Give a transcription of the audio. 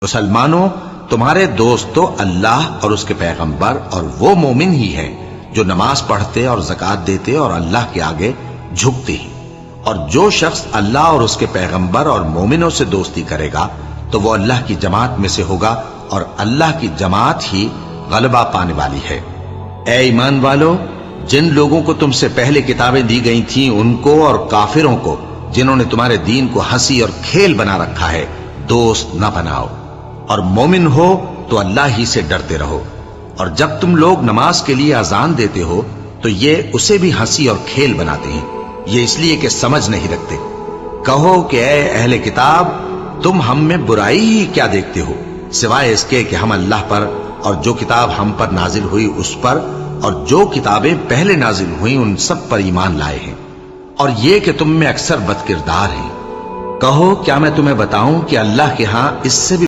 मुसलमानों, तुम्हारे दोस्त तो अल्लाह और उसके पैगंबर और वो मोमिन ही है जो नमाज पढ़ते और ज़कात देते और अल्लाह के आगे झुकते ही। और जो शख्स अल्लाह और उसके पैगंबर और मोमिनों से दोस्ती करेगा तो वो अल्लाह की जमात में से होगा और अल्लाह की जमात ही गलबा पाने वाली है। ए ईमान वालों, जिन लोगों को तुमसे पहले किताबें दी गई थीं उनको और काफिरों को जिन्होंने तुम्हारे दीन को हंसी और खेल बना रखा है दोस्त न बनाओ, और मोमिन हो तो अल्लाह ही से डरते रहो। और जब तुम लोग नमाज के लिए अजान देते हो तो ये उसे भी हंसी और खेल बनाते हैं, ये इसलिए कि समझ नहीं रखते। कहो कि ए अहले किताब, तुम हम में बुराई ही क्या देखते हो, सिवाय इसके कि हम अल्लाह पर और जो किताब हम पर नाजिल हुई उस पर और जो किताबें पहले नाजिल हुई उन सब पर ईमान लाए हैं, और ये कि तुम में अक्सर बदकिरदार हैं। कहो क्या मैं तुम्हें बताऊं कि अल्लाह के यहां इससे भी